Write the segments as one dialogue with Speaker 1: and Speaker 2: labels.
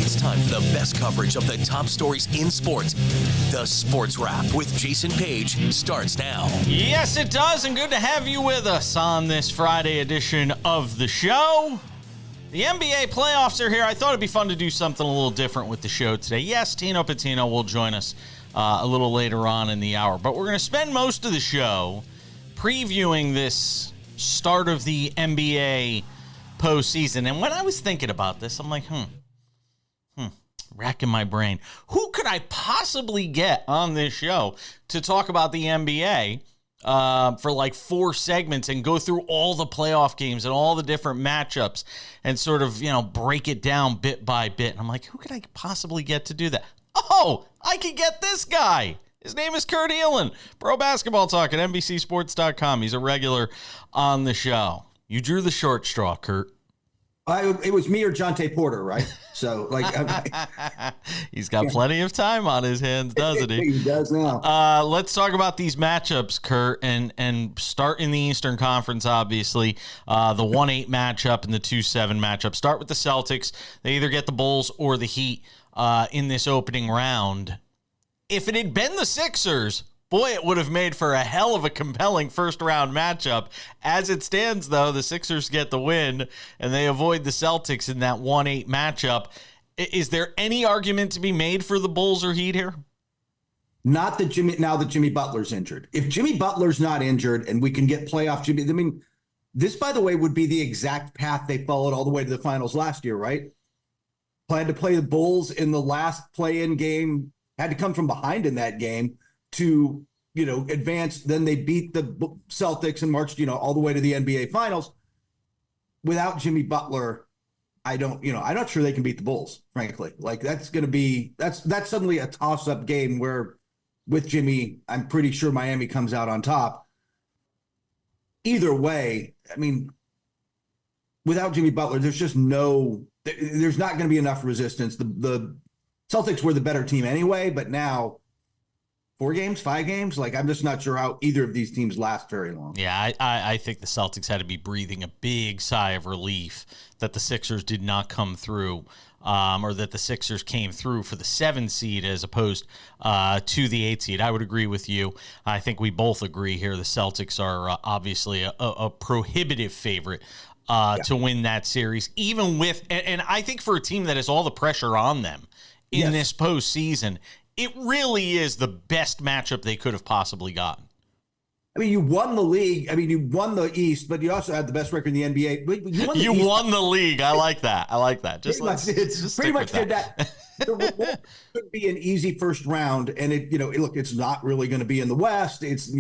Speaker 1: It's time for the best coverage of the top stories in sports. The Sports Wrap with Jason Page starts now.
Speaker 2: Yes, it does, and good to have you with us on this Friday edition of the show. The NBA playoffs are here. I thought it'd be fun to do something a little different with the show today. Yes, Tino Pattigno will join us a little later on in the hour, but we're going to spend most of the show previewing this start of the NBA postseason. And when I was thinking about this, I'm like, racking my brain. Who could I possibly get on this show to talk about the NBA for like 4 segments and go through all the playoff games and all the different matchups and sort of, break it down bit by bit? And I'm like, who could I possibly get to do that? Oh, I could get this guy. His name is Kurt Helin, Pro Basketball Talk at NBCSports.com. He's a regular on the show. You drew the short straw, Kurt.
Speaker 3: It was me or Jonte Porter, right? So,
Speaker 2: he's got plenty of time on his hands, doesn't he?
Speaker 3: He does now.
Speaker 2: Let's talk about these matchups, Kurt, and start in the Eastern Conference, obviously. The 1-8 matchup and the 2-7 matchup. Start with the Celtics. They either get the Bulls or the Heat in this opening round. If it had been the Sixers, boy, it would have made for a hell of a compelling first-round matchup. As it stands, though, the Sixers get the win, and they avoid the Celtics in that 1-8 matchup. Is there any argument to be made for the Bulls or Heat here?
Speaker 3: Not that Jimmy Butler's injured. If Jimmy Butler's not injured and we can get playoff Jimmy, this, by the way, would be the exact path they followed all the way to the finals last year, right? Planned to play the Bulls in the last play-in game, had to come from behind in that game to, advance. Then they beat the Celtics and marched, all the way to the NBA finals. Without Jimmy Butler, I'm not sure they can beat the Bulls, frankly. Like that's suddenly a toss-up game where with Jimmy, I'm pretty sure Miami comes out on top. Either way, without Jimmy Butler, there's not going to be enough resistance. The Celtics were the better team anyway, but now 4 games, 5 games, I'm just not sure how either of these teams last very long.
Speaker 2: Yeah, I think the Celtics had to be breathing a big sigh of relief that the Sixers did not come through, or that the Sixers came through for the 7 seed as opposed to the 8 seed. I would agree with you. I think we both agree here. The Celtics are obviously a prohibitive favorite to win that series, even with, and I think for a team that has all the pressure on them in this postseason, it really is the best matchup they could have possibly gotten.
Speaker 3: You won the league. You won the East, but you also had the best record in the NBA.
Speaker 2: You won the league. I like that. Just
Speaker 3: pretty much did that. It could be an easy first round, and it's not really going to be in the West. It's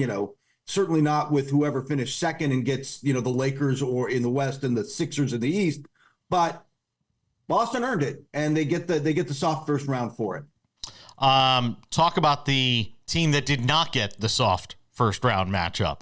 Speaker 3: certainly not with whoever finished second and gets the Lakers or in the West and the Sixers in the East, but Boston earned it, and they get the soft first round for it.
Speaker 2: Talk about the team that did not get the soft first round matchup.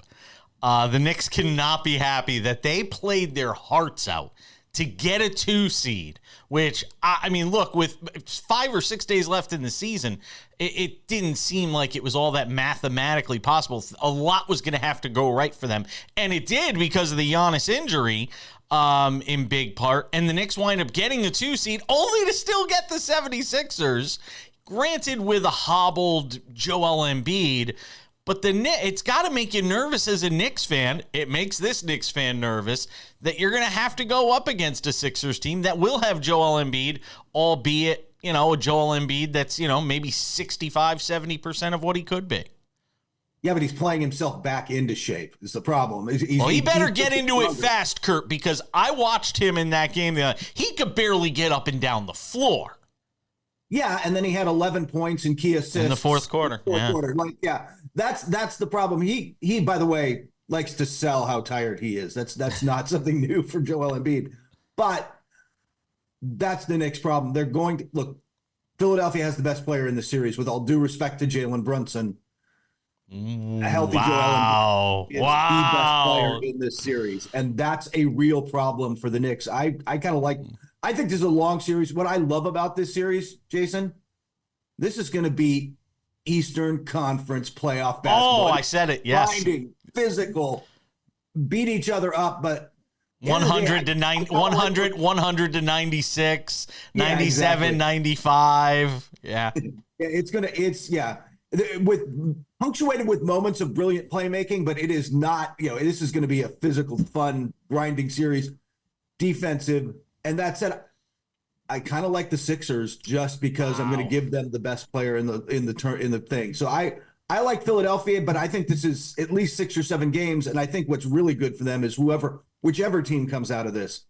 Speaker 2: The Knicks cannot be happy that they played their hearts out to get a 2 seed, which, look, with 5 or 6 days left in the season, it didn't seem like it was all that mathematically possible. A lot was going to have to go right for them, and it did because of the Giannis injury. In big part, and the Knicks wind up getting the 2 seed only to still get the 76ers, granted with a hobbled Joel Embiid, but it's got to make you nervous as a Knicks fan. It makes this Knicks fan nervous that you're going to have to go up against a Sixers team that will have Joel Embiid, albeit, a Joel Embiid that's, maybe 65, 70% of what he could be.
Speaker 3: Yeah, but he's playing himself back into shape is the problem.
Speaker 2: He better get into it fast, Kurt, because I watched him in that game. He could barely get up and down the floor.
Speaker 3: Yeah, and then he had 11 points and key assists
Speaker 2: in the fourth quarter.
Speaker 3: That's the problem. He by the way likes to sell how tired he is. That's not something new for Joel Embiid, but that's the Knicks' problem. They're going to look. Philadelphia has the best player in the series. With all due respect to Jalen Brunson, a healthy Joel Embiid is the best player in this series, and that's a real problem for the Knicks. I kind of like. I think this is a long series. What I love about this series, Jason, this is going to be Eastern Conference playoff basketball.
Speaker 2: Oh, I said it. Yes.
Speaker 3: Grinding, physical, beat each other up, but
Speaker 2: 100 to 96, 97,
Speaker 3: exactly.
Speaker 2: 95. Yeah.
Speaker 3: With punctuated with moments of brilliant playmaking, but it is not, this is going to be a physical, fun, grinding series, defensive. And that said, I kind of like the Sixers just because I'm going to give them the best player in the thing. So I like Philadelphia, but I think this is at least 6 or 7 games. And I think what's really good for them is whichever team comes out of this,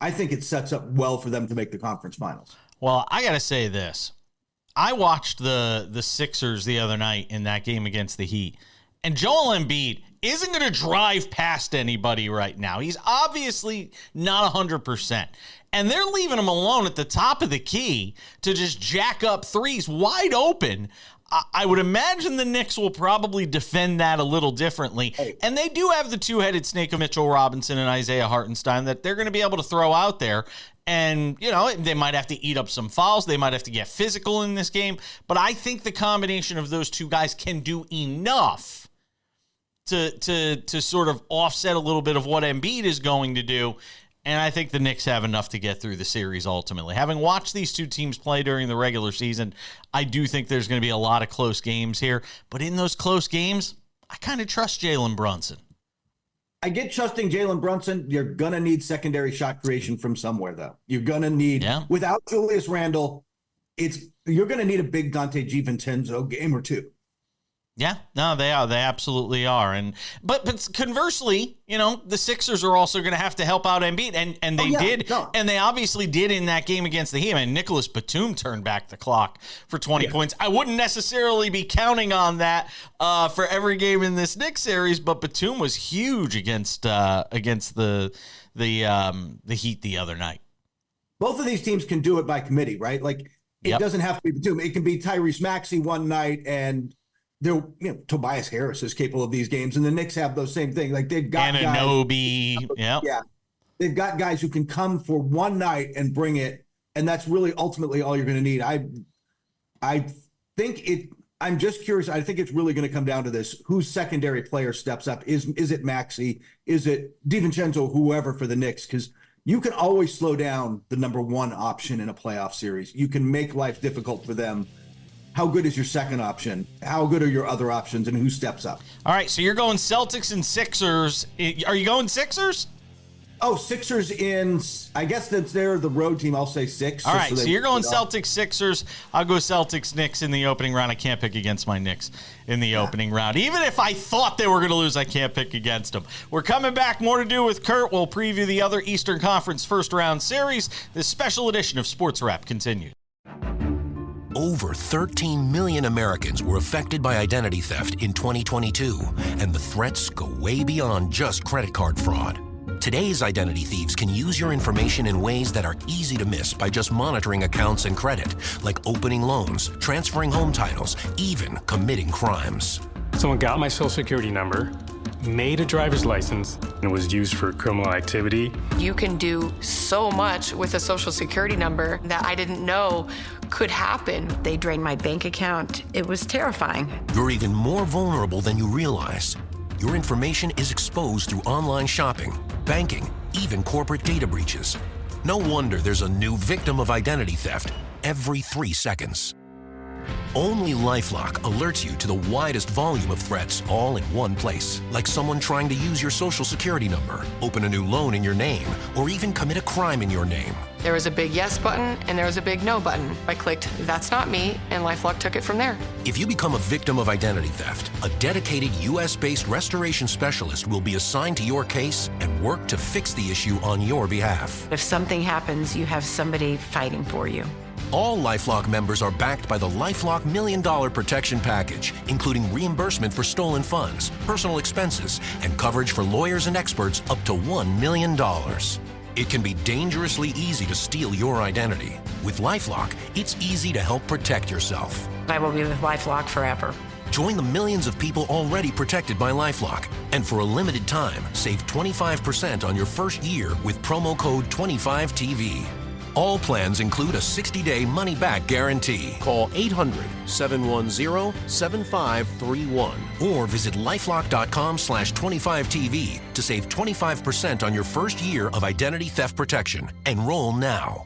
Speaker 3: I think it sets up well for them to make the conference finals.
Speaker 2: Well, I got to say this. I watched the Sixers the other night in that game against the Heat, and Joel Embiid isn't going to drive past anybody right now. He's obviously not 100%. And they're leaving him alone at the top of the key to just jack up threes wide open. I would imagine the Knicks will probably defend that a little differently. And they do have the two-headed snake of Mitchell Robinson and Isaiah Hartenstein that they're going to be able to throw out there. And, they might have to eat up some fouls. They might have to get physical in this game. But I think the combination of those two guys can do enough to sort of offset a little bit of what Embiid is going to do. And I think the Knicks have enough to get through the series ultimately. Having watched these two teams play during the regular season, I do think there's going to be a lot of close games here. But in those close games, I kind of trust Jalen Brunson.
Speaker 3: I get trusting Jalen Brunson. You're going to need secondary shot creation from somewhere, though. You're going to need, without Julius Randle, you're going to need a big Dante DiVincenzo game or two.
Speaker 2: Yeah, no, they are. They absolutely are. But conversely, the Sixers are also going to have to help out Embiid, and they did, and they obviously did in that game against the Heat. And Nicholas Batum turned back the clock for 20 points. I wouldn't necessarily be counting on that for every game in this Knicks series, but Batum was huge against the Heat the other night.
Speaker 3: Both of these teams can do it by committee, right? Like it doesn't have to be Batum. It can be Tyrese Maxey one night and. Tobias Harris is capable of these games, and the Knicks have those same things. Like they've got
Speaker 2: Anunoby,
Speaker 3: they've got guys who can come for one night and bring it, and that's really ultimately all you're going to need. I think I'm just curious. I think it's really going to come down to this: whose secondary player steps up? Is it Maxey? Is it DiVincenzo? Whoever for the Knicks? Because you can always slow down the number one option in a playoff series. You can make life difficult for them. How good is your second option? How good are your other options, and who steps up?
Speaker 2: All right, so you're going Celtics and Sixers. Are you going Sixers?
Speaker 3: Oh, Sixers in, I guess that's the road team. I'll say 6.
Speaker 2: All right, so you're going Celtics, Sixers. I'll go Celtics, Knicks in the opening round. I can't pick against my Knicks in the opening round. Even if I thought they were going to lose, I can't pick against them. We're coming back. More to do with Kurt. We'll preview the other Eastern Conference first-round series. This special edition of Sports Wrap continues.
Speaker 1: Over 13 million Americans were affected by identity theft in 2022, and the threats go way beyond just credit card fraud. Today's identity thieves can use your information in ways that are easy to miss by just monitoring accounts and credit, like opening loans, transferring home titles, even committing crimes.
Speaker 4: Someone got my social security number, made a driver's license, and it was used for criminal activity.
Speaker 5: You can do so much with a social security number that I didn't know could happen. They drained my bank account. It was terrifying.
Speaker 1: You're even more vulnerable than you realize. Your information is exposed through online shopping, banking, even corporate data breaches. No wonder there's a new victim of identity theft every 3 seconds. Only LifeLock alerts you to the widest volume of threats all in one place, like someone trying to use your social security number, open a new loan in your name, or even commit a crime in your name.
Speaker 5: There was a big yes button and there was a big no button. I clicked, that's not me, and LifeLock took it from there.
Speaker 1: If you become a victim of identity theft, a dedicated U.S.-based restoration specialist will be assigned to your case and work to fix the issue on your behalf.
Speaker 5: If something happens, you have somebody fighting for you.
Speaker 1: All LifeLock members are backed by the LifeLock $1 Million Protection Package, including reimbursement for stolen funds, personal expenses, and coverage for lawyers and experts up to $1 million. It can be dangerously easy to steal your identity. With LifeLock, it's easy to help protect yourself.
Speaker 5: I will be with LifeLock forever.
Speaker 1: Join the millions of people already protected by LifeLock. And for a limited time, save 25% on your first year with promo code 25TV. All plans include a 60-day money-back guarantee.
Speaker 6: Call 800-710-7531.
Speaker 1: Or visit lifelock.com/25TV to save 25% on your first year of identity theft protection. Enroll now.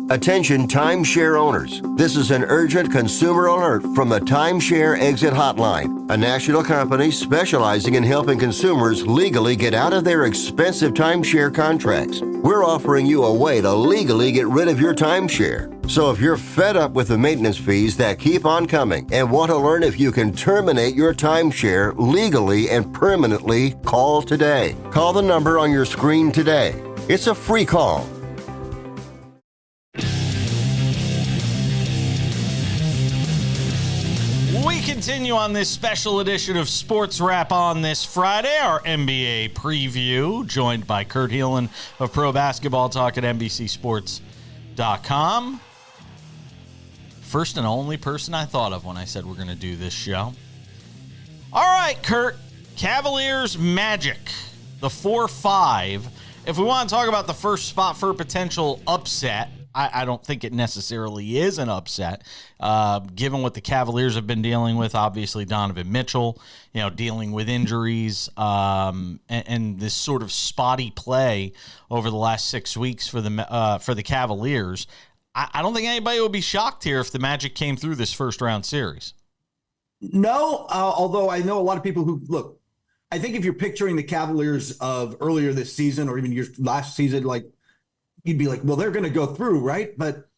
Speaker 7: Attention timeshare owners. This is an urgent consumer alert from the Timeshare Exit Hotline, a national company specializing in helping consumers legally get out of their expensive timeshare contracts. We're offering you a way to legally get rid of your timeshare. So if you're fed up with the maintenance fees that keep on coming and want to learn if you can terminate your timeshare legally and permanently, call today. Call the number on your screen today. It's a free call.
Speaker 2: We continue on this special edition of Sports Wrap on this Friday, our NBA preview, joined by Kurt Helin of Pro Basketball Talk at NBCSports.com. First and only person I thought of when I said we're going to do this show. All right, Kurt, Cavaliers Magic, the 4-5. If we want to talk about the first spot for a potential upset, I don't think it necessarily is an upset, given what the Cavaliers have been dealing with. Obviously, Donovan Mitchell, dealing with injuries and this sort of spotty play over the last 6 weeks for the Cavaliers. I don't think anybody would be shocked here if the Magic came through this first round series.
Speaker 3: No, although I know a lot of people who look. I think if you're picturing the Cavaliers of earlier this season or even your last season, you'd be like, well, they're going to go through, right? But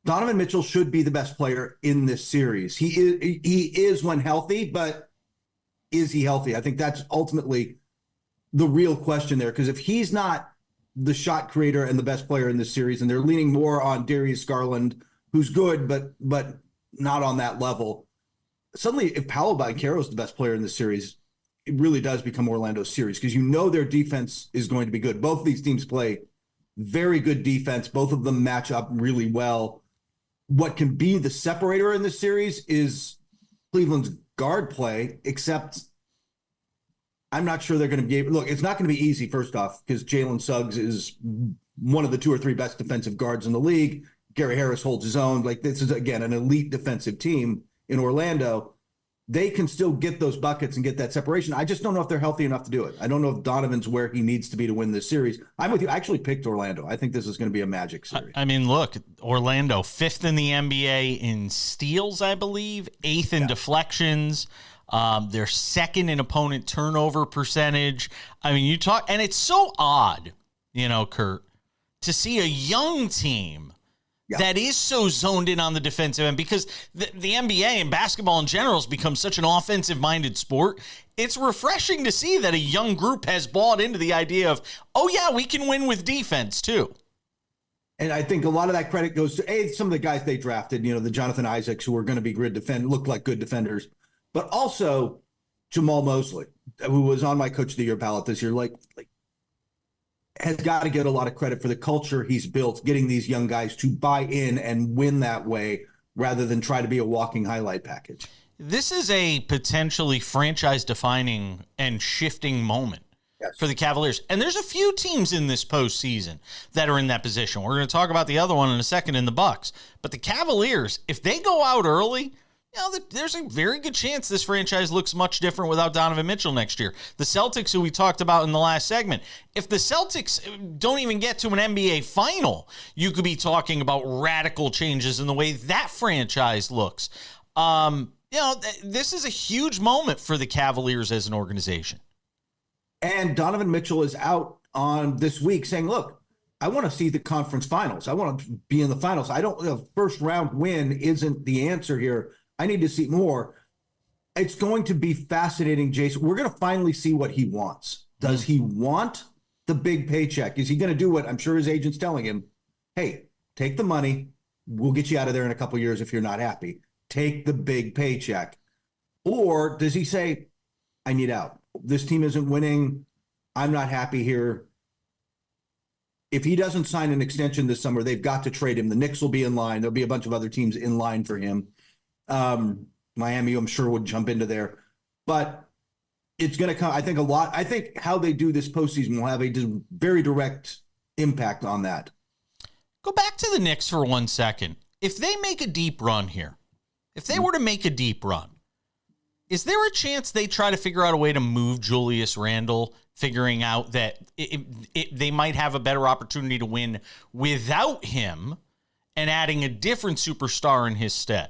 Speaker 3: Donovan Mitchell should be the best player in this series. He is when healthy, but is he healthy? I think that's ultimately the real question there. Because if he's not the shot creator and the best player in this series, and they're leaning more on Darius Garland, who's good, but not on that level. Suddenly, if Paolo Banchero is the best player in this series, it really does become Orlando's series because their defense is going to be good. Both of these teams play very good defense. Both of them match up really well. What can be the separator in this series is Cleveland's guard play, except I'm not sure they're going to be able. Look, it's not going to be easy, first off, because Jalen Suggs is one of the 2 or 3 best defensive guards in the league. Gary Harris holds his own. This is, again, an elite defensive team in Orlando. They can still get those buckets and get that separation. I just don't know if they're healthy enough to do it. I don't know if Donovan's where he needs to be to win this series. I'm with you. I actually picked Orlando. I think this is going to be a Magic series.
Speaker 2: I mean, look, Orlando, 5th in the NBA in steals, I believe, 8th in deflections. They're 2nd in opponent turnover percentage. I mean, and it's so odd, Kurt, to see a young team that is so zoned in on the defensive end because the NBA and basketball in general has become such an offensive-minded sport. It's refreshing to see that a young group has bought into the idea of, oh, yeah, we can win with defense, too.
Speaker 3: And I think a lot of that credit goes to, some of the guys they drafted, the Jonathan Isaacs, who are going to be look like good defenders, but also Jamal Mosley, who was on my Coach of the Year ballot this year, has got to get a lot of credit for the culture he's built, getting these young guys to buy in and win that way rather than try to be a walking highlight package.
Speaker 2: This is a potentially franchise-defining and shifting moment for the Cavaliers. And there's a few teams in this postseason that are in that position. We're going to talk about the other one in a second in the Bucks. But the Cavaliers, if they go out early, there's a very good chance this franchise looks much different without Donovan Mitchell next year. The Celtics, who we talked about in the last segment, if the Celtics don't even get to an NBA final, you could be talking about radical changes in the way that franchise looks. This is a huge moment for the Cavaliers as an organization.
Speaker 3: And Donovan Mitchell is out on this week saying, look, I want to see the conference finals. I want to be in the finals. First round win isn't the answer here. I need to see more. It's going to be fascinating, Jason. We're going to finally see what he wants. Does he want the big paycheck? Is he going to do what I'm sure his agent's telling him? Hey, take the money. We'll get you out of there in a couple of years if you're not happy. Take the big paycheck. Or does he say, I need out. This team isn't winning. I'm not happy here. If he doesn't sign an extension this summer, they've got to trade him. The Knicks will be in line. There'll be a bunch of other teams in line for him. Miami, I'm sure, would jump into there. But it's going to come, I think, a lot. I think how they do this postseason will have a very direct impact on that.
Speaker 2: Go back to the Knicks for 1 second. If they make a deep run here, if they were to make a deep run, is there a chance they try to figure out a way to move Julius Randle, figuring out that they might have a better opportunity to win without him and adding a different superstar in his stead?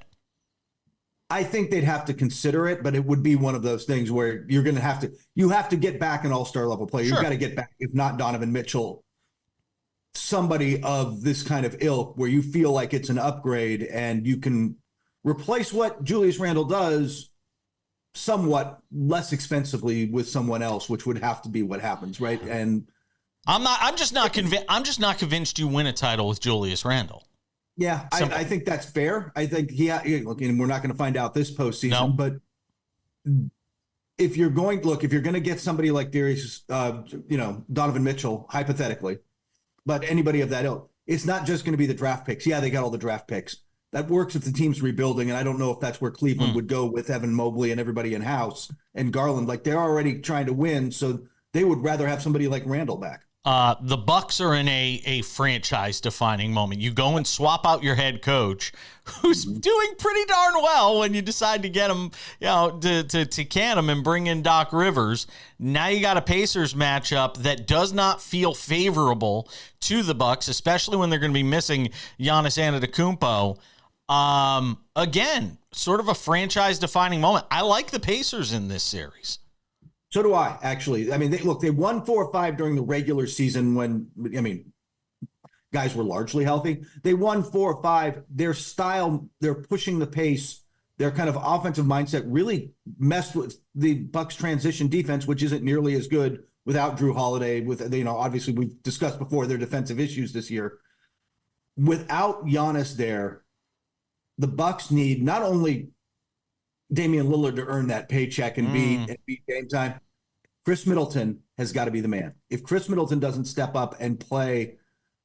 Speaker 3: I think they'd have to consider it, but it would be one of those things where you're going to have to get back an all-star level player.
Speaker 2: Sure.
Speaker 3: You've got to get back, if not Donovan Mitchell, somebody of this kind of ilk where you feel like it's an upgrade and you can replace what Julius Randle does somewhat less expensively with someone else, which would have to be what happens, right? And
Speaker 2: I'm just not convinced you win a title with Julius Randle.
Speaker 3: yeah, I think that's fair. I think look, and we're not going to find out this postseason, but if you're going to get somebody like Darius, Donovan Mitchell, hypothetically, but anybody of that ilk, it's not just going to be the draft picks. Yeah, they got all the draft picks. That works if the team's rebuilding, and I don't know if that's where Cleveland would go with Evan Mobley and everybody in house and Garland. Like, they're already trying to win, so they would rather have somebody like Randall back.
Speaker 2: The Bucks are in a franchise-defining moment. You go and swap out your head coach, who's doing pretty darn well when you decide to get him, to can him and bring in Doc Rivers. Now you got a Pacers matchup that does not feel favorable to the Bucks, especially when they're going to be missing Giannis Antetokounmpo. Again, sort of a franchise-defining moment. I like the Pacers in this series.
Speaker 3: So do I, actually. I mean, they won 4 or 5 during the regular season when, guys were largely healthy. They won 4 or 5. Their style, they're pushing the pace. Their kind of offensive mindset really messed with the Bucks' transition defense, which isn't nearly as good without Drew Holiday. Obviously we've discussed before their defensive issues this year. Without Giannis there, the Bucks need not only Damian Lillard to earn that paycheck and be game time. Chris Middleton has got to be the man. If Chris Middleton doesn't step up and play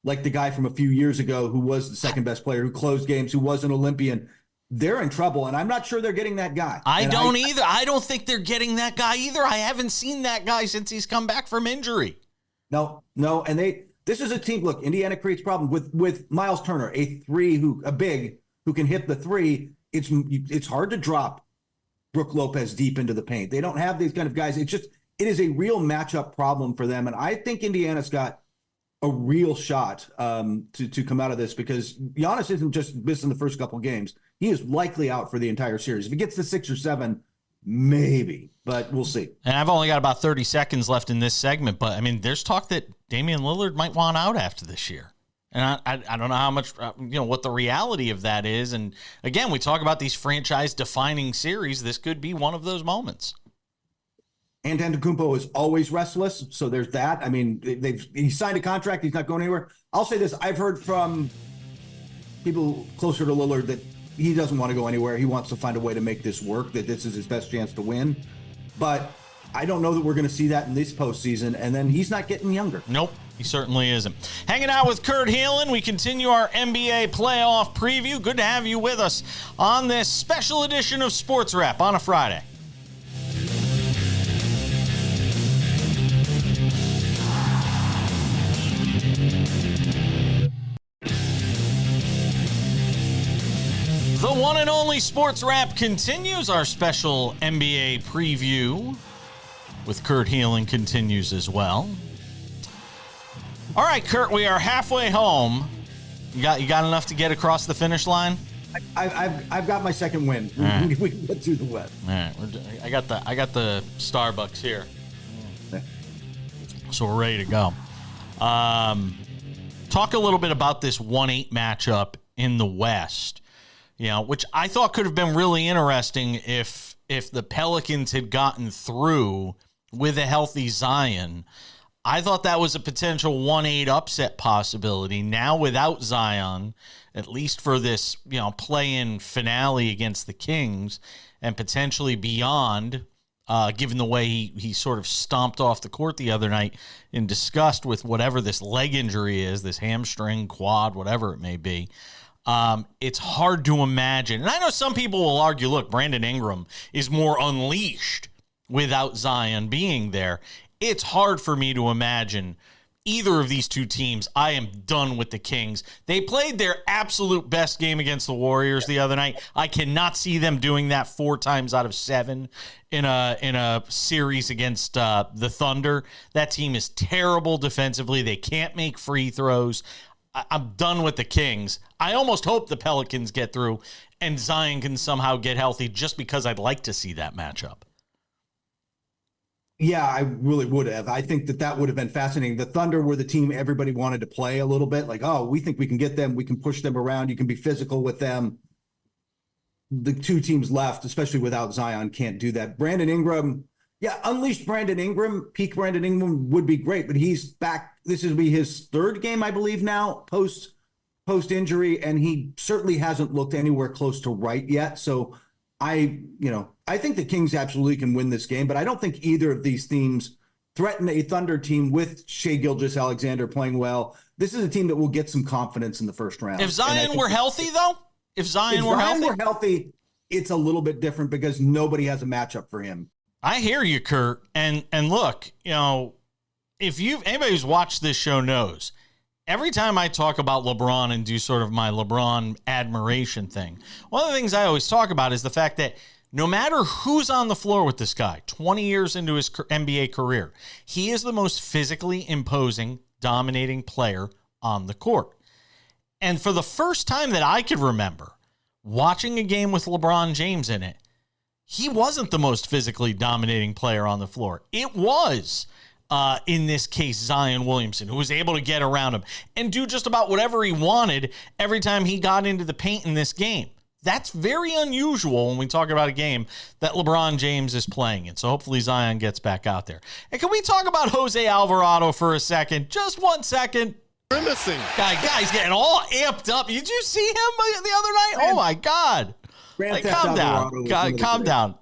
Speaker 3: like the guy from a few years ago who was the second best player, who closed games, who was an Olympian, they're in trouble. And I'm not sure they're getting that guy.
Speaker 2: I don't either. I don't think they're getting that guy either. I haven't seen that guy since he's come back from injury.
Speaker 3: No. And this is a team. Look, Indiana creates problems with Miles Turner, a big who can hit the three. It's hard to drop Brook Lopez deep into the paint. They don't have these kind of guys. It is a real matchup problem for them. And I think Indiana's got a real shot to come out of this, because Giannis isn't just missing the first couple games. He is likely out for the entire series. If he gets to 6 or 7, maybe, but we'll see. And
Speaker 2: I've only got about 30 seconds left in this segment, but there's talk that Damian Lillard might want out after this year. And I don't know how much, what the reality of that is. And again, we talk about these franchise-defining series. This could be one of those moments.
Speaker 3: And Antetokounmpo is always restless, so there's that. He signed a contract. He's not going anywhere. I'll say this. I've heard from people closer to Lillard that he doesn't want to go anywhere. He wants to find a way to make this work, that this is his best chance to win. But I don't know that we're going to see that in this postseason. And then he's not getting younger.
Speaker 2: Nope. He certainly isn't. Hanging out with Kurt Helin, we continue our NBA playoff preview. Good to have you with us on this special edition of Sports Wrap on a Friday. The one and only Sports Wrap continues. Our special NBA preview with Kurt Helin continues as well. All right, Kurt, we are halfway home. You got enough to get across the finish line?
Speaker 3: I've got my second win.
Speaker 2: Right.
Speaker 3: We can get through the West.
Speaker 2: All right, I got the Starbucks here, so we're ready to go. Talk a little bit about this 1-8 matchup in the West. Which I thought could have been really interesting if the Pelicans had gotten through with a healthy Zion. I thought that was a potential 1-8 upset possibility. Now without Zion, at least for this, play-in finale against the Kings and potentially beyond, given the way he sort of stomped off the court the other night in disgust with whatever this leg injury is, this hamstring, quad, whatever it may be. It's hard to imagine. And I know some people will argue, look, Brandon Ingram is more unleashed without Zion being there. It's hard for me to imagine either of these two teams, I am done with the Kings. They played their absolute best game against the Warriors the other night. I cannot see them doing that 4 times out of 7 in a series against the Thunder. That team is terrible defensively. They can't make free throws. I'm done with the Kings. I almost hope the Pelicans get through and Zion can somehow get healthy, just because I'd like to see that matchup.
Speaker 3: Yeah, I really would have. I think that would have been fascinating. The Thunder were the team everybody wanted to play a little bit. Like, oh, we think we can get them. We can push them around. You can be physical with them. The two teams left, especially without Zion, can't do that. Brandon Ingram, unleash Brandon Ingram. Peak Brandon Ingram would be great, but he's back. This will be his 3rd game, I believe, now, post injury, and he certainly hasn't looked anywhere close to right yet. So I think the Kings absolutely can win this game, but I don't think either of these teams threaten a Thunder team with Shai Gilgeous-Alexander playing well. This is a team that will get some confidence in the first round.
Speaker 2: If Zion were healthy, though, if Zion were healthy,
Speaker 3: it's a little bit different because nobody has a matchup for him.
Speaker 2: I hear you, Kurt. And look, if anybody who's watched this show knows, every time I talk about LeBron and do sort of my LeBron admiration thing, one of the things I always talk about is the fact that no matter who's on the floor with this guy, 20 years into his NBA career, he is the most physically imposing, dominating player on the court. And for the first time that I could remember watching a game with LeBron James in it, he wasn't the most physically dominating player on the floor. It was, in this case, Zion Williamson, who was able to get around him and do just about whatever he wanted every time he got into the paint in this game. That's very unusual when we talk about a game that LeBron James is playing in. So hopefully Zion gets back out there. And can we talk about Jose Alvarado for a second? Just 1 second.
Speaker 6: Grimacing.
Speaker 2: Guy's getting all amped up. Did you see him the other night? Oh, my God.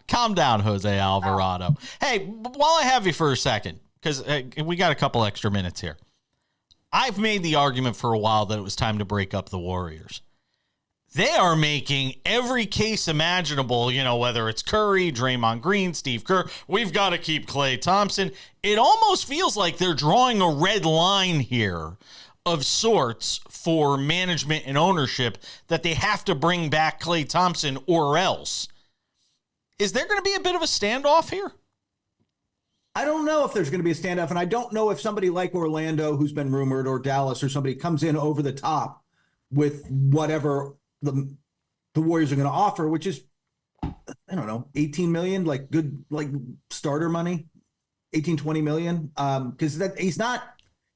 Speaker 2: Calm down, Jose Alvarado. Hey, while I have you for a second, because we got a couple extra minutes here. I've made the argument for a while that it was time to break up the Warriors. They are making every case imaginable, whether it's Curry, Draymond Green, Steve Kerr. We've got to keep Klay Thompson. It almost feels like they're drawing a red line here of sorts for management and ownership that they have to bring back Klay Thompson or else. Is there going to be a bit of a standoff here?
Speaker 3: I don't know if there's going to be a standoff, and I don't know if somebody like Orlando, who's been rumored, or Dallas or somebody comes in over the top with whatever the Warriors are going to offer, which is, I don't know, 18 million, like good, like starter money, 18, 20 million. Because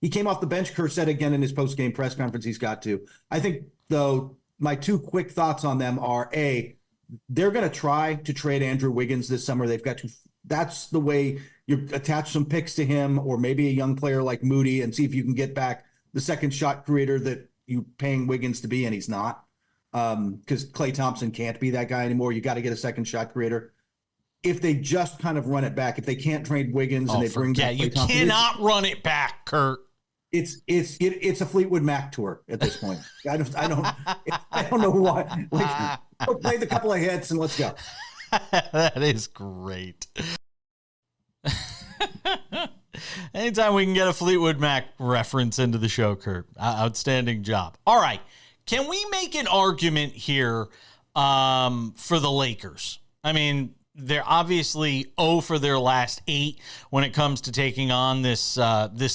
Speaker 3: he came off the bench. Kerr said again in his post-game press conference he's got to. I think, though, my 2 quick thoughts on them are, A, they're going to try to trade Andrew Wiggins this summer. They've got to. That's the way you attach some picks to him, or maybe a young player like Moody, and see if you can get back the second shot creator that you paying Wiggins to be, and he's not. Because Klay Thompson can't be that guy anymore. You got to get a second shot creator. If they just kind of run it back, if they can't trade Wiggins and they bring back Klay Thompson,
Speaker 2: you cannot run it back, Kurt.
Speaker 3: It's a Fleetwood Mac tour at this point. I don't know why. Like, play the couple of hits and let's go.
Speaker 2: That is great. Anytime we can get a Fleetwood Mac reference into the show, Kurt, outstanding job. All right. Can we make an argument here for the Lakers? I mean, they're obviously 0 for their last 8 when it comes to taking on this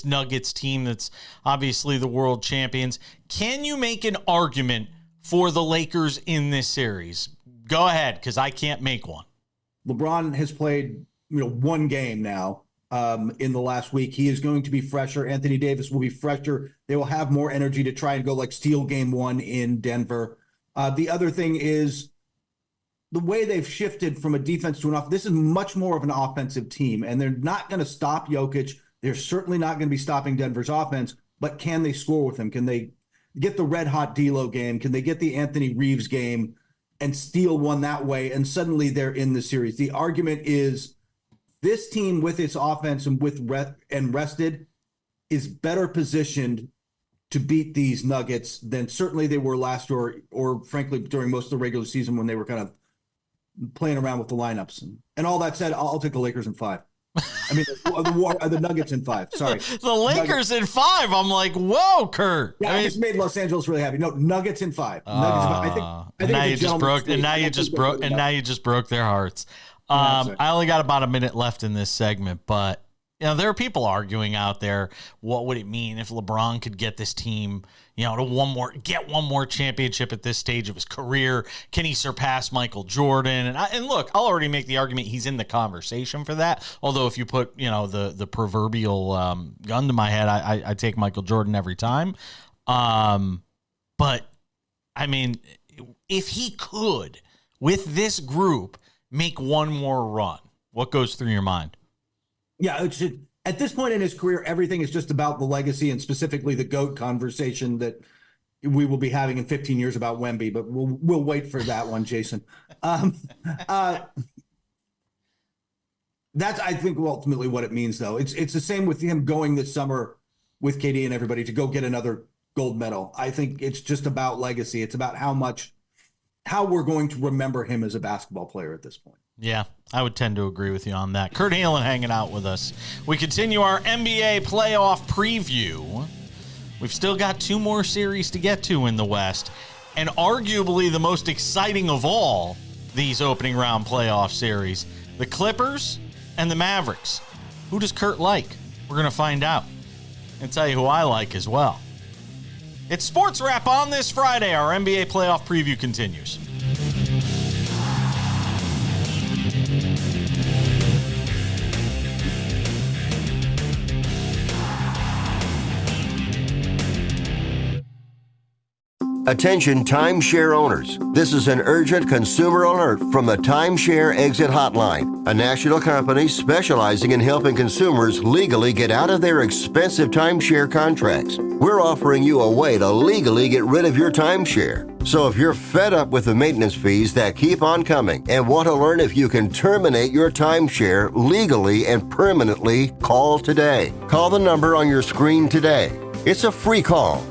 Speaker 2: Nuggets team that's obviously the world champions. Can you make an argument for the Lakers in this series? Go ahead, because I can't make one.
Speaker 3: LeBron has played, 1 game now in the last week. He is going to be fresher. Anthony Davis will be fresher. They will have more energy to try and go steal game 1 in Denver. The other thing is the way they've shifted from a defense to an offense. This is much more of an offensive team, and they're not going to stop Jokic. They're certainly not going to be stopping Denver's offense, but can they score with him? Can they get the red-hot D'Lo game? Can they get the Anthony Reeves game and steal one that way? And suddenly they're in the series. The argument is this team with its offense and rested is better positioned to beat these Nuggets than certainly they were last year or frankly during most of the regular season when they were kind of playing around with the lineups. And all that said, I'll take the Lakers in 5. I mean, the Nuggets in 5. Sorry,
Speaker 2: The Lakers in 5. I'm like, whoa, Kurt.
Speaker 3: Yeah,
Speaker 2: I
Speaker 3: I
Speaker 2: mean,
Speaker 3: just made Los Angeles really happy. No, Nuggets in 5. Nuggets in 5. I think
Speaker 2: now
Speaker 3: it's a
Speaker 2: you just
Speaker 3: gentleman's
Speaker 2: broke,
Speaker 3: state.
Speaker 2: and now
Speaker 3: I
Speaker 2: you
Speaker 3: think
Speaker 2: just
Speaker 3: they're
Speaker 2: broke,
Speaker 3: good
Speaker 2: and
Speaker 3: enough.
Speaker 2: now you just broke their hearts.
Speaker 3: sorry.
Speaker 2: I only got about a minute left in this segment, but there are people arguing out there. What would it mean if LeBron could get this team, to get one more championship at this stage of his career? Can he surpass Michael Jordan? And look, I'll already make the argument he's in the conversation for that. Although if you put, the proverbial gun to my head, I take Michael Jordan every time. But I mean, if he could, with this group, make one more run, what goes through your mind?
Speaker 3: Yeah, at this point in his career, everything is just about the legacy and specifically the GOAT conversation that we will be having in 15 years about Wemby, but we'll wait for that one, Jason. That's, I think, ultimately what it means, though. It's the same with him going this summer with KD and everybody to go get another gold medal. I think it's just about legacy. It's about how we're going to remember him as a basketball player at this point.
Speaker 2: Yeah, I would tend to agree with you on that. Kurt Helin hanging out with us. We continue our NBA playoff preview. We've still got 2 more series to get to in the West, and arguably the most exciting of all these opening round playoff series, the Clippers and the Mavericks. Who does Kurt like? We're going to find out and tell you who I like as well. It's Sports Wrap on this Friday. Our NBA playoff preview continues.
Speaker 7: Attention timeshare owners. This is an urgent consumer alert from the Timeshare Exit Hotline, a national company specializing in helping consumers legally get out of their expensive timeshare contracts. We're offering you a way to legally get rid of your timeshare. So if you're fed up with the maintenance fees that keep on coming and want to learn if you can terminate your timeshare legally and permanently, call today. Call the number on your screen today. It's a free call.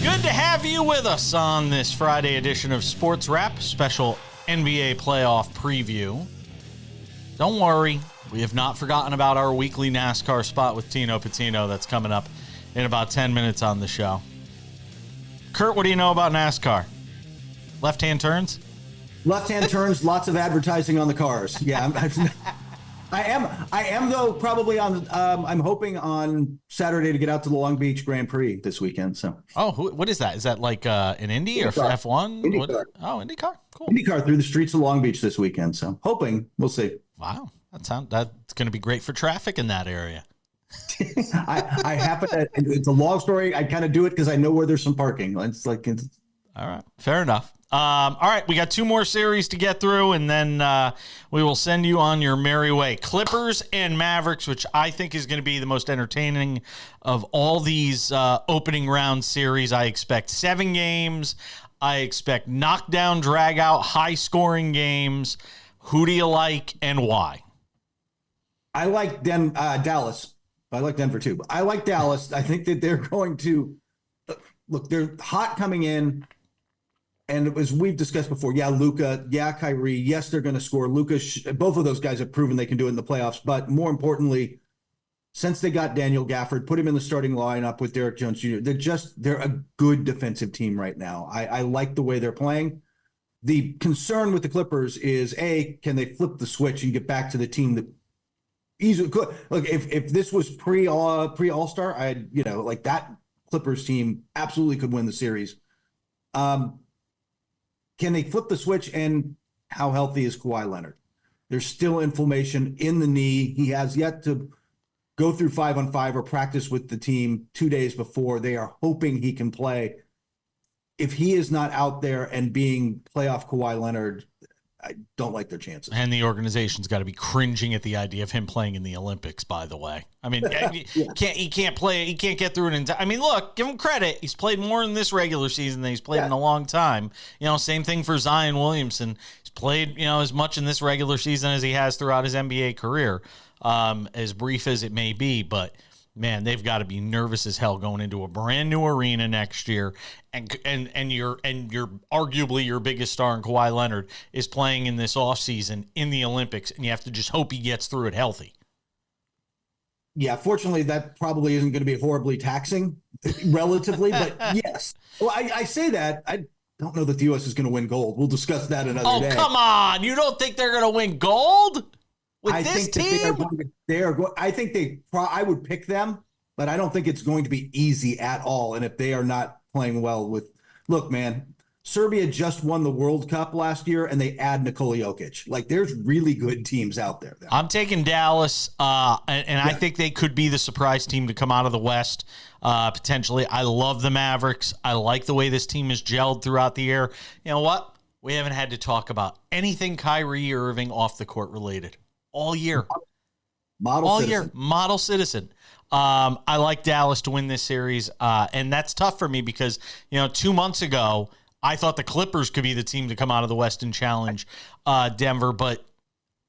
Speaker 2: Good to have you with us on this Friday edition of Sports Wrap, special NBA playoff preview. Don't worry, we have not forgotten about our weekly NASCAR spot with Tino Pattigno that's coming up in about 10 minutes on the show. Kurt, what do you know about NASCAR? Left-hand turns?
Speaker 3: Left-hand turns, lots of advertising on the cars. Yeah, I am though, probably on, I'm hoping on Saturday to get out to the Long Beach Grand Prix this weekend. So.
Speaker 2: Oh, what is that? Is that like an Indy or F1?
Speaker 3: IndyCar.
Speaker 2: Oh, IndyCar. Cool.
Speaker 3: IndyCar through the streets of Long Beach this weekend. So hoping, we'll see.
Speaker 2: Wow. That's going to be great for traffic in that area.
Speaker 3: I happen to, it's a long story. I kind of do it because I know where there's some parking. It's like,
Speaker 2: all right. Fair enough. All right, we got 2 more series to get through, and then we will send you on your merry way. Clippers and Mavericks, which I think is going to be the most entertaining of all these opening round series. I expect 7 games. I expect knockdown, drag-out, high-scoring games. Who do you like and why?
Speaker 3: I like Dallas. I like Denver too, but I like Dallas. I think that they're going to look. They're hot coming in. And as we've discussed before, yeah, Luka, yeah, Kyrie, yes, they're going to score. Luka, both of those guys have proven they can do it in the playoffs. But more importantly, since they got Daniel Gafford, put him in the starting lineup with Derek Jones Jr., they're a good defensive team right now. I like the way they're playing. The concern with the Clippers is, can they flip the switch and get back to the team that easily could? Look, if this was pre All-Star, like that Clippers team absolutely could win the series. Can they flip the switch, and how healthy is Kawhi Leonard? There's still inflammation in the knee. He has yet to go through 5-on-5 or practice with the team 2 days before. They are hoping he can play. If he is not out there and being playoff Kawhi Leonard, I don't like their chances.
Speaker 2: And the organization's got to be cringing at the idea of him playing in the Olympics, by the way. I mean, he can't play. He can't get through an entire. I mean, look, give him credit. He's played more in this regular season than he's played in a long time. Same thing for Zion Williamson. He's played, as much in this regular season as he has throughout his NBA career, as brief as it may be. But man, they've got to be nervous as hell going into a brand new arena next year, and your arguably your biggest star in Kawhi Leonard is playing in this offseason in the Olympics, and you have to just hope he gets through it healthy.
Speaker 3: Yeah, fortunately, that probably isn't going to be horribly taxing, relatively, but yes. Well, I say that. I don't know that the U.S. is going to win gold. We'll discuss that another day.
Speaker 2: Oh, come on. You don't think they're going to win gold with this team?
Speaker 3: I would pick them, but I don't think it's going to be easy at all. And if they are not playing well look, man, Serbia just won the World Cup last year, and they add Nikola Jokic. Like, there's really good teams out there.
Speaker 2: I'm taking Dallas, and I think they could be the surprise team to come out of the West, potentially. I love the Mavericks. I like the way this team is gelled throughout the year. You know what? We haven't had to talk about anything Kyrie Irving off the court related all year. Model citizen. I like Dallas to win this series, and that's tough for me because, 2 months ago, I thought the Clippers could be the team to come out of the West and challenge Denver. But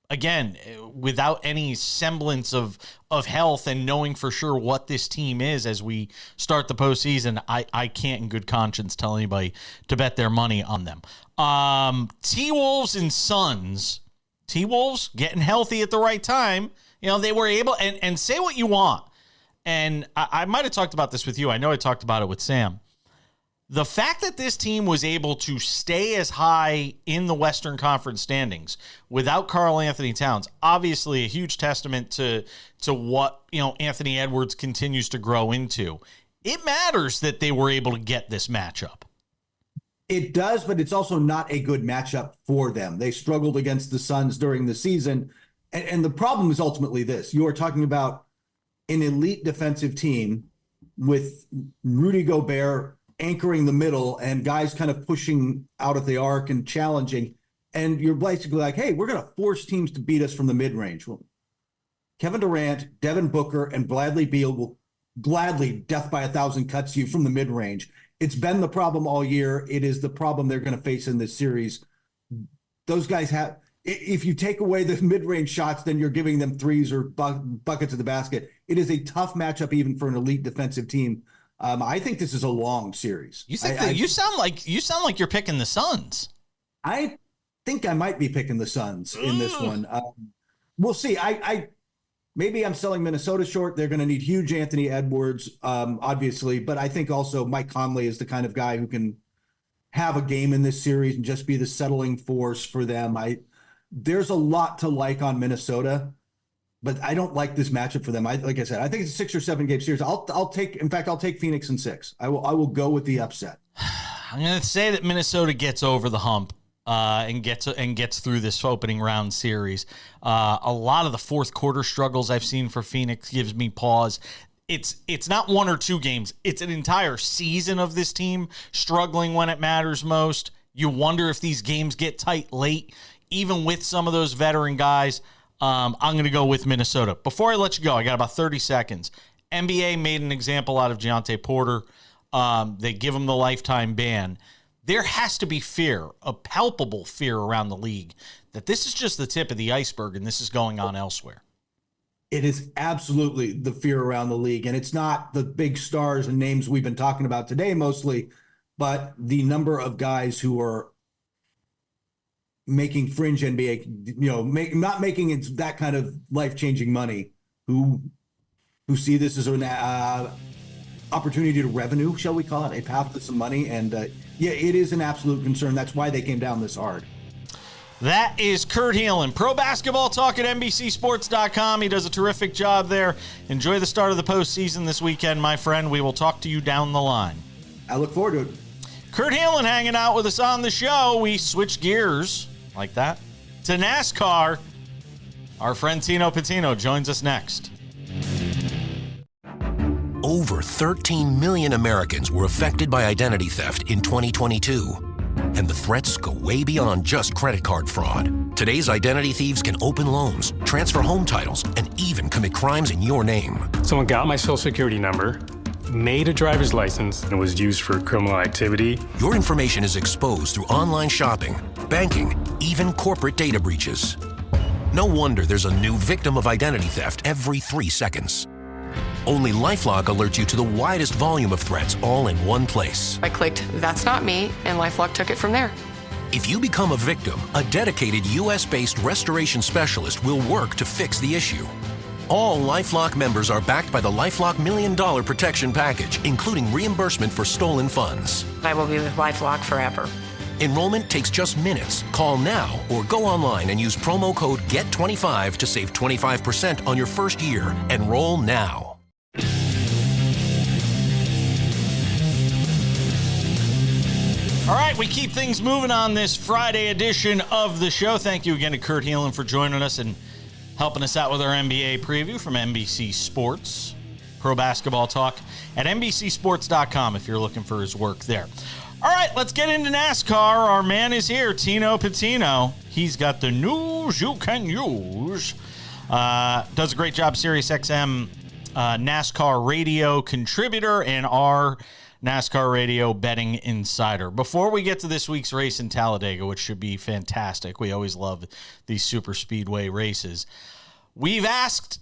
Speaker 2: again, without any semblance of health and knowing for sure what this team is as we start the postseason, I can't in good conscience tell anybody to bet their money on them. T-Wolves and Suns. T-Wolves getting healthy at the right time. They were able, and say what you want. And I might have talked about this with you. I know I talked about it with Sam. The fact that this team was able to stay as high in the Western Conference standings without Karl Anthony Towns, obviously a huge testament to what, Anthony Edwards continues to grow into. It matters that they were able to get this matchup.
Speaker 3: It does, but it's also not a good matchup for them. They struggled against the Suns during the season. And the problem is ultimately this. You are talking about an elite defensive team with Rudy Gobert anchoring the middle and guys kind of pushing out of the arc and challenging. And you're basically like, hey, we're going to force teams to beat us from the mid-range. Well, Kevin Durant, Devin Booker, and Bradley Beal will gladly death by 1,000 cuts you from the mid-range. It's been the problem all year. It is the problem they're going to face in this series. Those guys have, if you take away the mid-range shots, then you're giving them threes or buckets of the basket. It is a tough matchup even for an elite defensive team. I think this is a long series.
Speaker 2: You think you sound like you're picking the Suns.
Speaker 3: I think I might be picking the Suns in this one. We'll see. Maybe I'm selling Minnesota short. They're going to need huge Anthony Edwards, obviously, but I think also Mike Conley is the kind of guy who can have a game in this series and just be the settling force for them. There's a lot to like on Minnesota, but I don't like this matchup for them. Like I said, I think it's a 6 or 7 game series. I'll take Phoenix in 6. I will go with the upset.
Speaker 2: I'm going to say that Minnesota gets over the hump and gets through this opening round series. A lot of the fourth quarter struggles I've seen for Phoenix gives me pause. It's not 1 or 2 games. It's an entire season of this team struggling when it matters most. You wonder if these games get tight late, even with some of those veteran guys. I'm going to go with Minnesota. Before I let you go, I got about 30 seconds. NBA made an example out of Giannis Porter. They give him the lifetime ban. There has to be fear, a palpable fear around the league that this is just the tip of the iceberg and this is going on elsewhere.
Speaker 3: It is absolutely the fear around the league. And it's not the big stars and names we've been talking about today mostly, but the number of guys who are making fringe NBA, not making it that kind of life-changing money, who see this as an opportunity to revenue, shall we call it, a path to some money. And it is an absolute concern. That's why they came down this hard.
Speaker 2: That is Kurt Helin, Pro Basketball Talk at NBCSports.com. He does a terrific job there. Enjoy the start of the postseason this weekend, my friend. We will talk to you down the line.
Speaker 3: I look forward to it.
Speaker 2: Kurt Helin hanging out with us on the show. We switch gears like that to NASCAR. Our friend Tino Pattigno joins us next.
Speaker 1: Over 13 million Americans were affected by identity theft in 2022. And the threats go way beyond just credit card fraud. Today's identity thieves can open loans, transfer home titles, and even commit crimes in your name.
Speaker 4: Someone got my social security number, made a driver's license, and was used for criminal activity.
Speaker 1: Your information is exposed through online shopping, banking, even corporate data breaches. No wonder there's a new victim of identity theft every 3 seconds. Only LifeLock alerts you to the widest volume of threats all in one place.
Speaker 5: I clicked, "That's not me," and LifeLock took it from there.
Speaker 1: If you become a victim, a dedicated U.S.-based restoration specialist will work to fix the issue. All LifeLock members are backed by the LifeLock $1 Million Protection Package, including reimbursement for stolen funds.
Speaker 5: I will be with LifeLock forever.
Speaker 1: Enrollment takes just minutes. Call now or go online and use promo code GET25 to save 25% on your first year. Enroll now.
Speaker 2: All right, we keep things moving on this Friday edition of the show. Thank you again to Kurt Helin for joining us and helping us out with our NBA preview from NBC Sports. Pro basketball talk at NBCSports.com if you're looking for his work there. All right, let's get into NASCAR. Our man is here, Tino Pattigno. He's got the news you can use. Does a great job, SiriusXM NASCAR radio contributor and our NASCAR radio betting insider. Before we get to this week's race in Taladega, which should be fantastic, we always love these super speedway races. We've asked,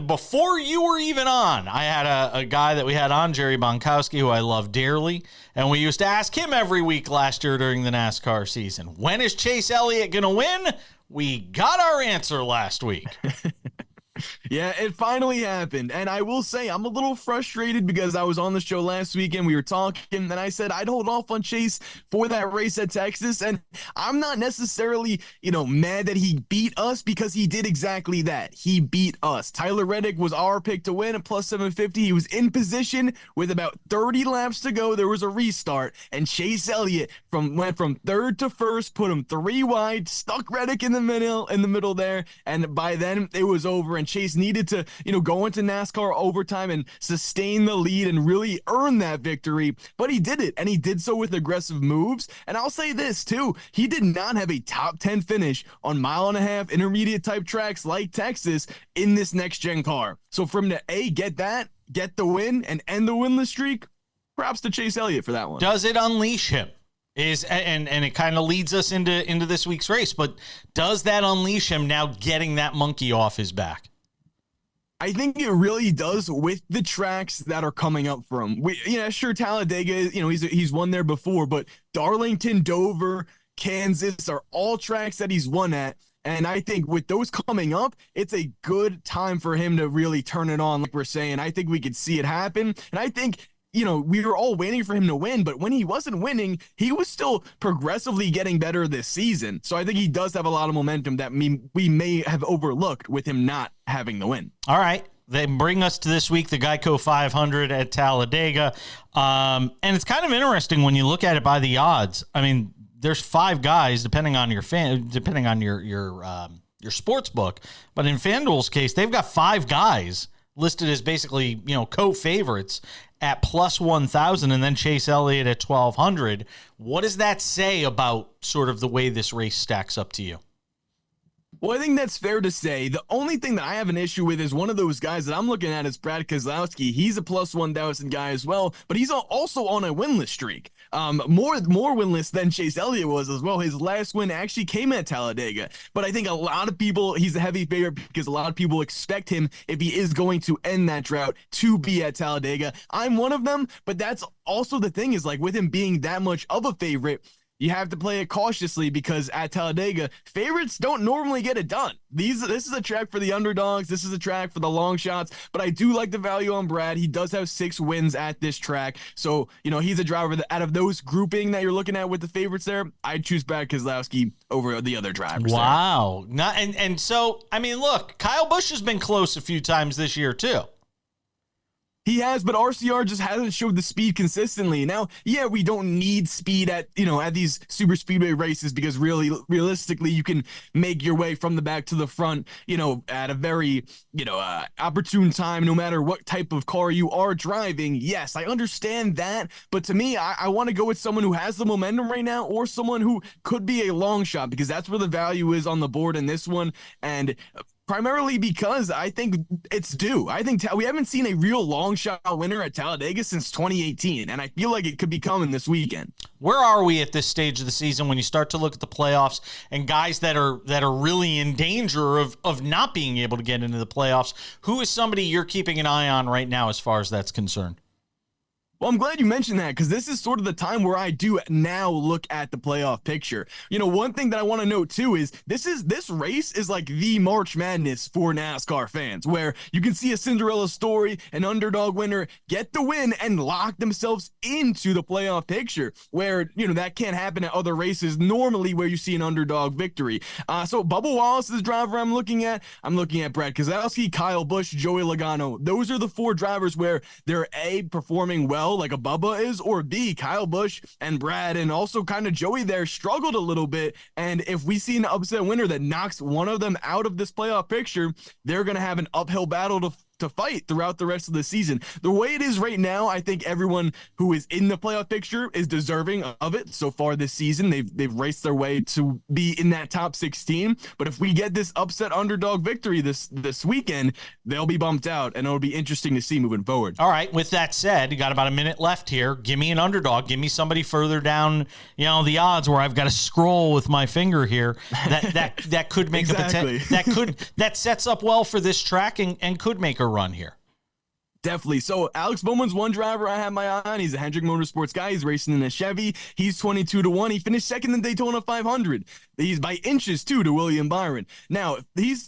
Speaker 2: before you were even on, I had a guy that we had on, Jerry Bonkowski, who I love dearly, and we used to ask him every week last year during the NASCAR season, when is Chase Elliott going to win? We got our answer last week.
Speaker 6: Yeah, it finally happened. And I will say I'm a little frustrated because I was on the show last weekend. We were talking and I said I'd hold off on Chase for that race at Texas. And I'm not necessarily, mad that he beat us because he did exactly that. He beat us. Tyler Reddick was our pick to win at plus 750. He was in position with about 30 laps to go. There was a restart and Chase Elliott went from third to first, put him 3 wide, stuck Reddick in the middle there. And by then it was over and Chase needed to, go into NASCAR overtime and sustain the lead and really earn that victory. But he did it, and he did so with aggressive moves. And I'll say this, too. He did not have a top 10 finish on mile-and-a-half intermediate type tracks like Texas in this next-gen car. So for him to, get the win, and end the winless streak, props to Chase Elliott for that one.
Speaker 2: Does it unleash him? And it kind of leads us into this week's race, but does that unleash him now getting that monkey off his back?
Speaker 6: I think it really does with the tracks that are coming up for him. Sure, Taladega, he's won there before, but Darlington, Dover, Kansas are all tracks that he's won at. And I think with those coming up, it's a good time for him to really turn it on, like we're saying. I think we could see it happen. And I think, we were all waiting for him to win, but when he wasn't winning, he was still progressively getting better this season. So I think he does have a lot of momentum that we may have overlooked with him not having the win.
Speaker 2: All right. They bring us to this week, the Geico 500 at Taladega. And it's kind of interesting when you look at it by the odds. I mean, there's 5 guys, depending on your sports book. But in FanDuel's case, they've got 5 guys listed as basically, co-favorites at plus 1,000 and then Chase Elliott at 1,200. What does that say about sort of the way this race stacks up to you?
Speaker 6: Well, I think that's fair to say. The only thing that I have an issue with is one of those guys that I'm looking at is Brad Keselowski. He's a plus 1,000 guy as well, but he's also on a winless streak. More winless than Chase Elliott was as well. His last win actually came at Taladega, but I think a lot of people, he's a heavy favorite because a lot of people expect him, if he is going to end that drought, to be at Taladega. I'm one of them, but that's also the thing is with him being that much of a favorite, you have to play it cautiously because at Taladega, favorites don't normally get it done. This is a track for the underdogs. This is a track for the long shots, but I do like the value on Brad. He does have 6 wins at this track. So, he's a driver that out of those grouping that you're looking at with the favorites there, I'd choose Brad Keselowski over the other drivers.
Speaker 2: Wow. And so, I mean, look, Kyle Busch has been close a few times this year too.
Speaker 6: He has, but RCR just hasn't showed the speed consistently. Now, yeah, we don't need speed at these super speedway races because realistically, you can make your way from the back to the front, at a very, opportune time, no matter what type of car you are driving. Yes, I understand that. But to me, I want to go with someone who has the momentum right now or someone who could be a long shot because that's where the value is on the board in this one. And primarily because I think it's due. I think we haven't seen a real long shot winner at Taladega since 2018, and I feel like it could be coming this weekend.
Speaker 2: Where are we at this stage of the season when you start to look at the playoffs and guys that are really in danger of not being able to get into the playoffs? Who is somebody you're keeping an eye on right now as far as that's concerned?
Speaker 6: Well, I'm glad you mentioned that, because this is sort of the time where I do now look at the playoff picture. One thing that I want to note too is this race is like the March Madness for NASCAR fans, where you can see a Cinderella story, an underdog winner get the win and lock themselves into the playoff picture, where that can't happen at other races normally where you see an underdog victory. So Bubba Wallace is the driver I'm looking at. I'm looking at Brad Keselowski, Kyle Busch, Joey Logano. Those are the 4 drivers where they're A, performing well like a Bubba is, or B, Kyle Busch and Brad and also kind of Joey there struggled a little bit. And if we see an upset winner that knocks one of them out of this playoff picture, they're going to have an uphill battle to fight throughout the rest of the season. The way it is right now, I think everyone who is in the playoff picture is deserving of it. So far this season, they've raced their way to be in that top 16. But if we get this upset underdog victory this weekend, they'll be bumped out, and it'll be interesting to see moving forward.
Speaker 2: All right. With that said, you got about a minute left here. Give me an underdog. Give me somebody further down, the odds where I've got to scroll with my finger here. That could make
Speaker 6: exactly.
Speaker 2: that sets up well for this track and could make a run here.
Speaker 6: Definitely. So Alex Bowman's one driver I have my eye on. He's a Hendrick Motorsports guy. He's racing in a Chevy. He's 22-1. He finished second in Daytona 500. He's by inches too to William Byron. Now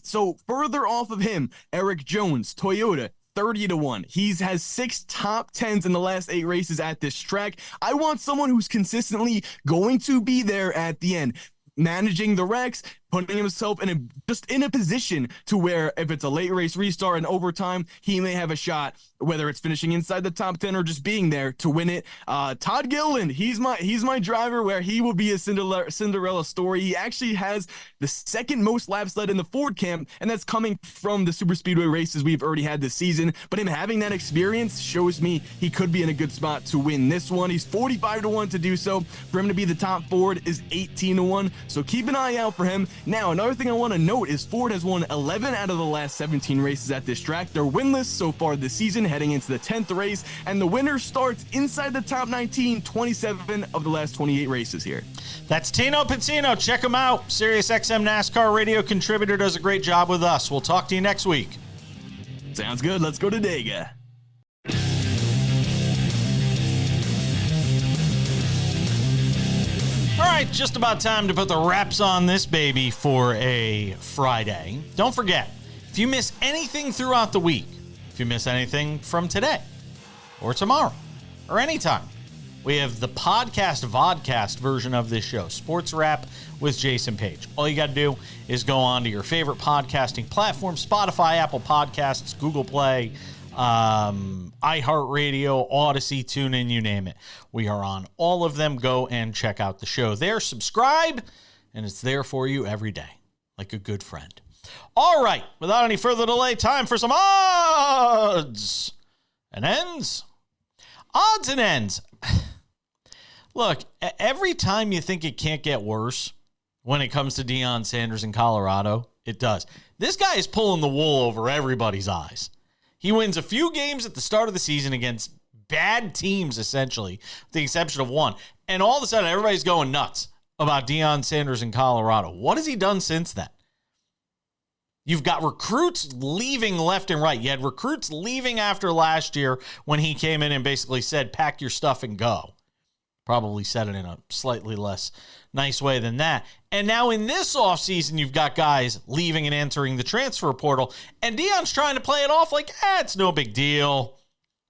Speaker 6: so further off of him, Eric Jones, Toyota, 30-1. He has 6 top 10s in the last 8 races at this track. I want someone who's consistently going to be there at the end, managing the wrecks, putting himself in a position to where if it's a late race restart and overtime, he may have a shot, whether it's finishing inside the top 10 or just being there to win it. Todd Gilliland, he's my driver, where he will be a Cinderella story. He actually has the second most laps led in the Ford camp, and that's coming from the super speedway races we've already had this season. But him having that experience shows me he could be in a good spot to win this one. He's 45-1 to do so. For him to be the top Ford is 18-1. So keep an eye out for him. Now, another thing I want to note is Ford has won 11 out of the last 17 races at this track. They're winless so far this season, heading into the 10th race, and the winner starts inside the top 19, 27 of the last 28 races here.
Speaker 2: That's Tino Pattigno. Check him out. SiriusXM NASCAR radio contributor, does a great job with us. We'll talk to you next week.
Speaker 6: Sounds good. Let's go to Dega.
Speaker 2: All right, just about time to put the wraps on this baby for a Friday. Don't forget, if you miss anything throughout the week, if you miss anything from today or tomorrow or anytime, we have the vodcast version of this show, SportsWrap with Jason Page. All you got to do is go on to your favorite podcasting platform, Spotify, Apple Podcasts, Google Play, iHeartRadio, Odyssey, TuneIn, you name it. We are on all of them. Go and check out the show there. Subscribe, and it's there for you every day, like a good friend. All right, without any further delay, time for some odds and ends. Odds and ends. Look, every time you think it can't get worse when it comes to Deion Sanders in Colorado, it does. This guy is pulling the wool over everybody's eyes. He wins a few games at the start of the season against bad teams, essentially, with the exception of one. And all of a sudden, everybody's going nuts about Deion Sanders in Colorado. What has he done since then? You've got recruits leaving left and right. You had recruits leaving after last year when he came in and basically said, pack your stuff and go. Probably said it in a slightly less nice way than that. And now in this offseason, you've got guys leaving and entering the transfer portal. And Deion's trying to play it off like, it's no big deal.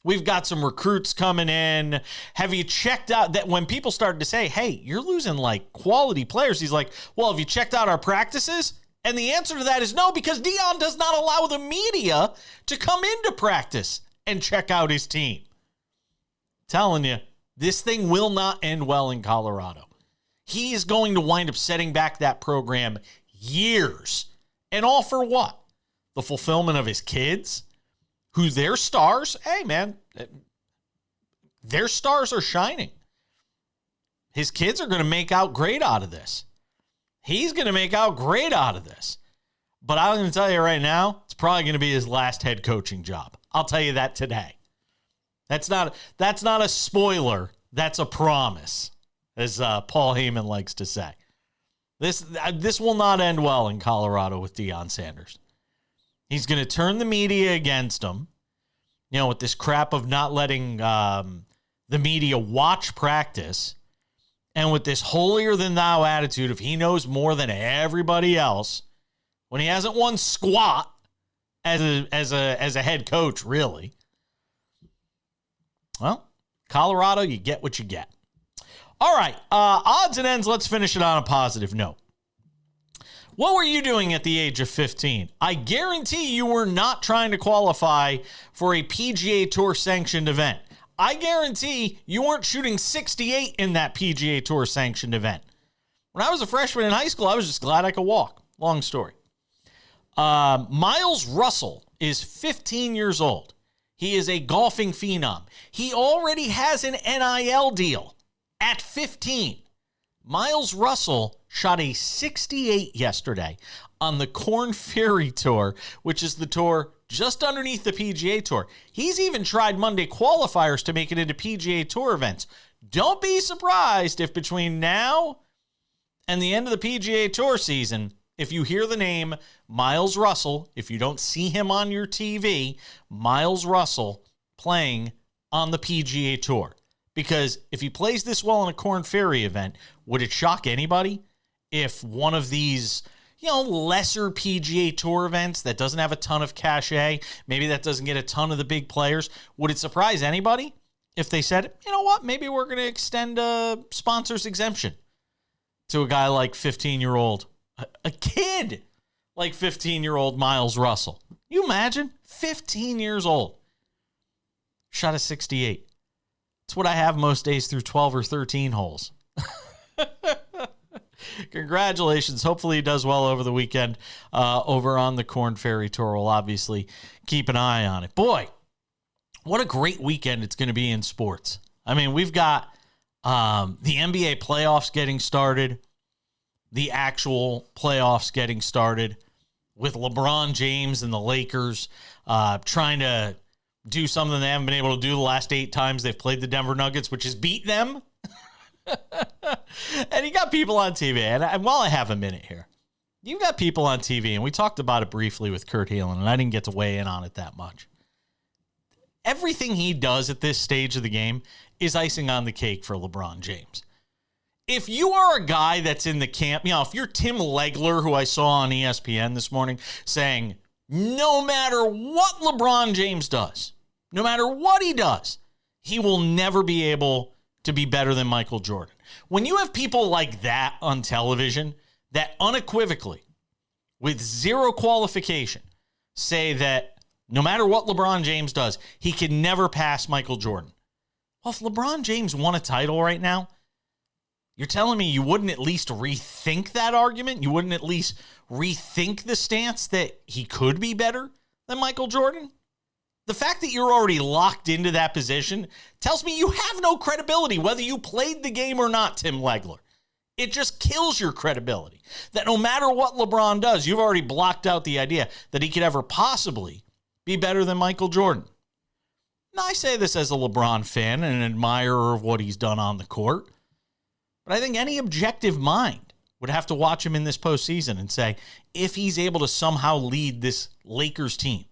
Speaker 2: We've got some recruits coming in. Have you checked out that when people started to say, hey, you're losing like quality players? He's like, well, have you checked out our practices? And the answer to that is no, because Deion does not allow the media to come into practice and check out his team. I'm telling you, this thing will not end well in Colorado. He is going to wind up setting back that program years. And all for what? The fulfillment of his kids, who their stars, hey man, their stars are shining. His kids are going to make out great out of this. He's going to make out great out of this. But I'm going to tell you right now, it's probably going to be his last head coaching job. I'll tell you that today. That's not a spoiler. That's a promise, as Paul Heyman likes to say. This will not end well in Colorado with Deion Sanders. He's going to turn the media against him, with this crap of not letting the media watch practice, and with this holier-than-thou attitude of he knows more than everybody else, when he hasn't won squat as a head coach, really. Well, Colorado, you get what you get. All right, odds and ends, let's finish it on a positive note. What were you doing at the age of 15? I guarantee you were not trying to qualify for a PGA Tour sanctioned event. I guarantee you weren't shooting 68 in that PGA Tour sanctioned event. When I was a freshman in high school, I was just glad I could walk. Long story. Miles Russell is 15 years old. He is a golfing phenom. He already has an NIL deal at 15. Miles Russell shot a 68 yesterday on the Korn Ferry Tour, which is the tour just underneath the PGA Tour. He's even tried Monday qualifiers to make it into PGA Tour events. Don't be surprised if between now and the end of the PGA Tour season, if you hear the name Miles Russell, if you don't see him on your TV, Miles Russell playing on the PGA Tour. Because if he plays this well in a Korn Ferry event, would it shock anybody if one of these, lesser PGA Tour events that doesn't have a ton of cachet, maybe that doesn't get a ton of the big players, would it surprise anybody if they said, you know what, maybe we're going to extend a sponsor's exemption to a guy like 15-year-old, a kid like 15-year-old Miles Russell? You imagine? 15 years old. Shot a 68. It's what I have most days through 12 or 13 holes. Congratulations. Hopefully he does well over the weekend over on the Korn Ferry Tour. We'll obviously keep an eye on it. Boy, what a great weekend it's going to be in sports. I mean, we've got the NBA playoffs getting started, the actual playoffs getting started with LeBron James and the Lakers trying to do something they haven't been able to do the last 8 times they've played the Denver Nuggets, which is beat them. And you got people on TV, and while I have a minute here, you've got people on TV, and we talked about it briefly with Kurt Helin, and I didn't get to weigh in on it that much. Everything he does at this stage of the game is icing on the cake for LeBron James. If you are a guy that's in the camp, if you're Tim Legler, who I saw on ESPN this morning, saying, no matter what LeBron James does, no matter what he does, he will never be able to be better than Michael Jordan. When you have people like that on television that unequivocally, with zero qualification, say that no matter what LeBron James does, he can never pass Michael Jordan. Well, if LeBron James won a title right now, you're telling me you wouldn't at least rethink that argument? You wouldn't at least rethink the stance that he could be better than Michael Jordan? The fact that you're already locked into that position tells me you have no credibility, whether you played the game or not, Tim Legler. It just kills your credibility. That no matter what LeBron does, you've already blocked out the idea that he could ever possibly be better than Michael Jordan. Now, I say this as a LeBron fan and an admirer of what he's done on the court. But I think any objective mind would have to watch him in this postseason and say, if he's able to somehow lead this Lakers team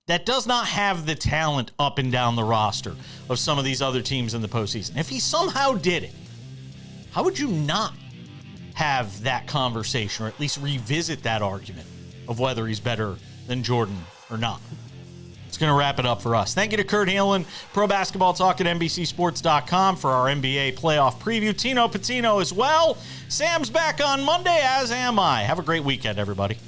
Speaker 2: that does not have the talent up and down the roster of some of these other teams in the postseason, if he somehow did it, how would you not have that conversation or at least revisit that argument of whether he's better than Jordan or not? It's going to wrap it up for us. Thank you to Kurt Helin, Pro Basketball Talk at NBCSports.com for our NBA playoff preview. Tino Pattigno as well. Sam's back on Monday, as am I. Have a great weekend, everybody.